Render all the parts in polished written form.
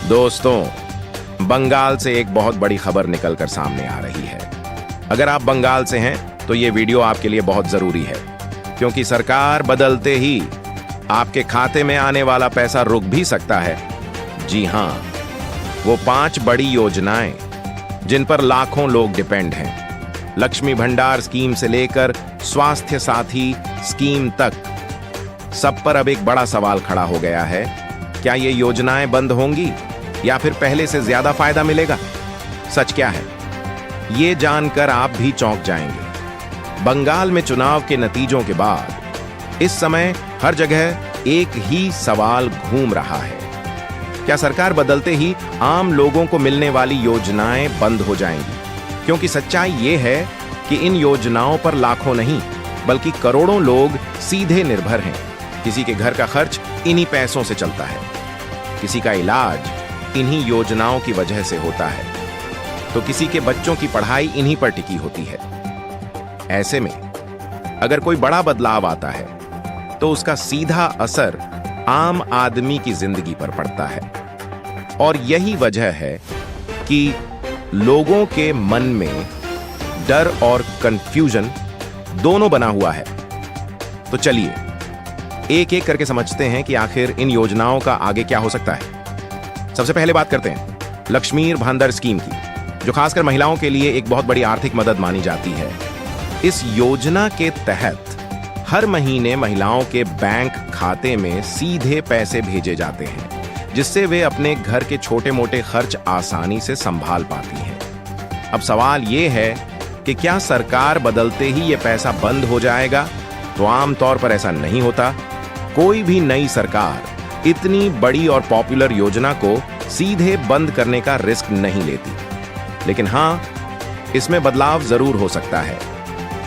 दोस्तों, बंगाल से एक बहुत बड़ी खबर निकलकर सामने आ रही है। अगर आप बंगाल से हैं तो ये वीडियो आपके लिए बहुत जरूरी है, क्योंकि सरकार बदलते ही आपके खाते में आने वाला पैसा रुक भी सकता है। जी हां, वो 5 बड़ी योजनाएं जिन पर लाखों लोग डिपेंड हैं, लक्ष्मी भंडार स्कीम से लेकर स्वास्थ्य साथी स्कीम तक, सब पर अब एक बड़ा सवाल खड़ा हो गया है। क्या ये योजनाएं बंद होंगी या फिर पहले से ज्यादा फायदा मिलेगा? सच क्या है, ये जानकर आप भी चौंक जाएंगे। बंगाल में चुनाव के नतीजों के बाद इस समय हर जगह एक ही सवाल घूम रहा है। क्या सरकार बदलते ही आम लोगों को मिलने वाली योजनाएं बंद हो जाएंगी? क्योंकि सच्चाई ये है कि इन योजनाओं पर लाखों नहीं बल्कि करोड़ों लोग सीधे निर्भर हैं। किसी के घर का खर्च इन्हीं पैसों से चलता है, किसी का इलाज इन्हीं योजनाओं की वजह से होता है, तो किसी के बच्चों की पढ़ाई इन्हीं पर टिकी होती है। ऐसे में अगर कोई बड़ा बदलाव आता है तो उसका सीधा असर आम आदमी की जिंदगी पर पड़ता है। और यही वजह है कि लोगों के मन में डर और कंफ्यूजन दोनों बना हुआ है। तो चलिए एक एक करके समझते हैं कि आखिर इन योजनाओं का आगे क्या हो सकता है। सबसे पहले बात करते हैं लक्ष्मी भंडार स्कीम की, जो खासकर महिलाओं के लिए एक बहुत बड़ी आर्थिक मदद मानी जाती है। इस योजना के तहत हर महीने महिलाओं के बैंक खाते में सीधे पैसे भेजे जाते हैं, जिससे वे अपने घर के छोटे मोटे खर्च आसानी से संभाल पाती हैं। अब सवाल यह है कि क्या सरकार बदलते ही यह पैसा बंद हो जाएगा? तो आमतौर पर ऐसा नहीं होता। कोई भी नई सरकार इतनी बड़ी और पॉपुलर योजना को सीधे बंद करने का रिस्क नहीं लेती। लेकिन हां, इसमें बदलाव जरूर हो सकता है।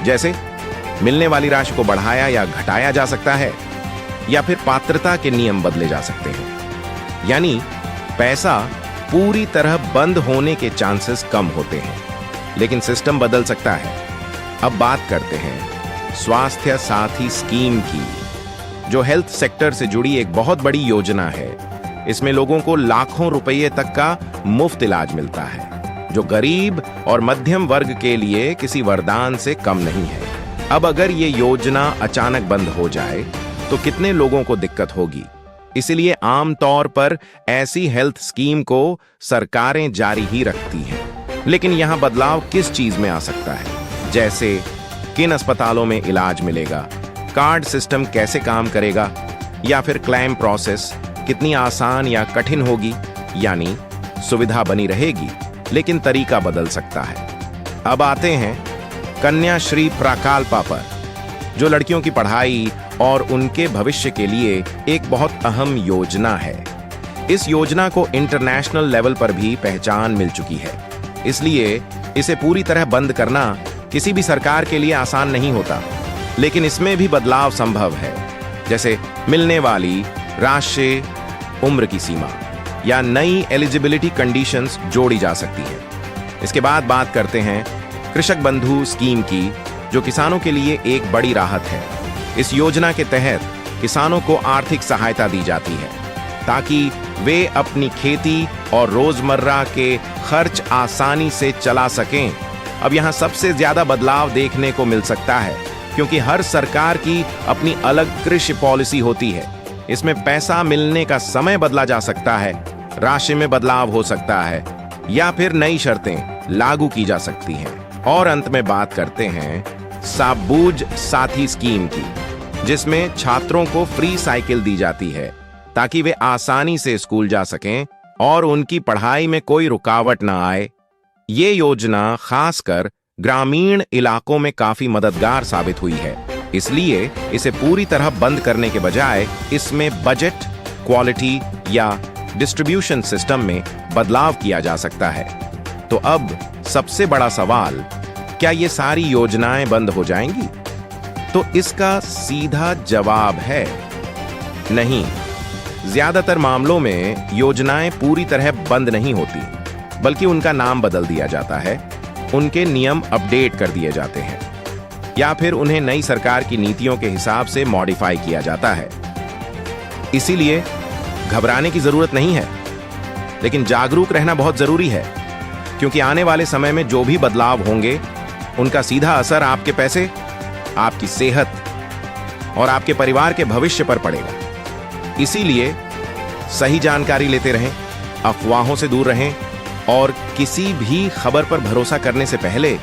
जैसे मिलने वाली राशि को बढ़ाया या घटाया जा सकता है, या फिर पात्रता के नियम बदले जा सकते हैं। यानी पैसा पूरी तरह बंद होने के चांसेस कम होते हैं, लेकिन सिस्टम बदल सकता है। अब बात करते हैं स्वास्थ्य साथी स्कीम की, जो हेल्थ सेक्टर से जुड़ी एक बहुत बड़ी योजना है। इसमें लोगों को लाखों रुपए तक का मुफ्त इलाज मिलता है, जो गरीब और मध्यम वर्ग के लिए किसी वरदान से कम नहीं है। अब अगर ये योजना अचानक बंद हो जाए तो कितने लोगों को दिक्कत होगी। इसलिए आमतौर पर ऐसी हेल्थ स्कीम को सरकारें जारी ही रखती हैं। लेकिन यहां बदलाव किस चीज में आ सकता है, जैसे किन अस्पतालों में इलाज मिलेगा, कार्ड सिस्टम कैसे काम करेगा, या फिर क्लेम प्रोसेस कितनी आसान या कठिन होगी। यानी सुविधा बनी रहेगी लेकिन तरीका बदल सकता है। अब आते हैं कन्याश्री प्रकल्प पर, जो लड़कियों की पढ़ाई और उनके भविष्य के लिए एक बहुत अहम योजना है। इस योजना को इंटरनेशनल लेवल पर भी पहचान मिल चुकी है, इसलिए इसे पूरी तरह बंद करना किसी भी सरकार के लिए आसान नहीं होता। लेकिन इसमें भी बदलाव संभव है, जैसे मिलने वाली राशि, उम्र की सीमा या नई एलिजिबिलिटी कंडीशंस जोड़ी जा सकती है। इसके बाद बात करते हैं कृषक बंधु स्कीम की, जो किसानों के लिए एक बड़ी राहत है। इस योजना के तहत किसानों को आर्थिक सहायता दी जाती है ताकि वे अपनी खेती और रोजमर्रा के खर्च आसानी से चला सकें। अब यहाँ सबसे ज्यादा बदलाव देखने को मिल सकता है, क्योंकि हर सरकार की अपनी अलग कृषि पॉलिसी होती है। इसमें पैसा मिलने का समय बदला जा सकता है, राशि में बदलाव हो सकता है, या फिर नई शर्तें लागू की जा सकती हैं। और अंत में बात करते हैं साबूज साथी स्कीम की, जिसमें छात्रों को फ्री साइकिल दी जाती है ताकि वे आसानी से स्कूल जा सकें और उनकी पढ़ाई में कोई रुकावट ना आए। ये योजना खासकर ग्रामीण इलाकों में काफी मददगार साबित हुई है, इसलिए इसे पूरी तरह बंद करने के बजाय इसमें बजट, क्वालिटी या डिस्ट्रीब्यूशन सिस्टम में बदलाव किया जा सकता है। तो अब सबसे बड़ा सवाल, क्या ये सारी योजनाएं बंद हो जाएंगी? तो इसका सीधा जवाब है नहीं। ज्यादातर मामलों में योजनाएं पूरी तरह बंद नहीं होती, बल्कि उनका नाम बदल दिया जाता है, उनके नियम अपडेट कर दिए जाते हैं, या फिर उन्हें नई सरकार की नीतियों के हिसाब से मॉडिफाई किया जाता है। इसीलिए घबराने की जरूरत नहीं है। लेकिन जागरूक रहना बहुत जरूरी है, क्योंकि आने वाले समय में जो भी बदलाव होंगे उनका सीधा असर आपके पैसे, आपकी सेहत और आपके परिवार के भविष्य पर पड़ेगा। इसीलिए सही जानकारी लेते रहें, अफवाहों से दूर रहें और किसी भी खबर पर भरोसा करने से पहले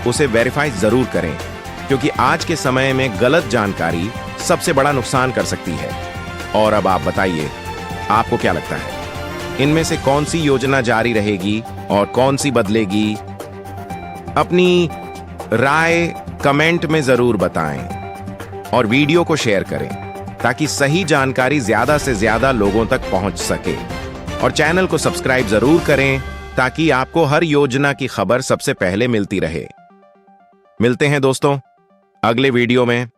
उसे वेरीफाई जरूर करें, क्योंकि आज के समय में गलत जानकारी सबसे बड़ा नुकसान कर सकती है। और अब आप बताइए, आपको क्या लगता है, इनमें से कौन सी योजना जारी रहेगी और कौन सी बदलेगी? अपनी राय कमेंट में जरूर बताएं और वीडियो को शेयर करें ताकि सही जानकारी ज्यादा से ज्यादा लोगों तक पहुंच सके। और चैनल को सब्सक्राइब जरूर करें ताकि आपको हर योजना की खबर सबसे पहले मिलती रहे। मिलते हैं दोस्तों अगले वीडियो में।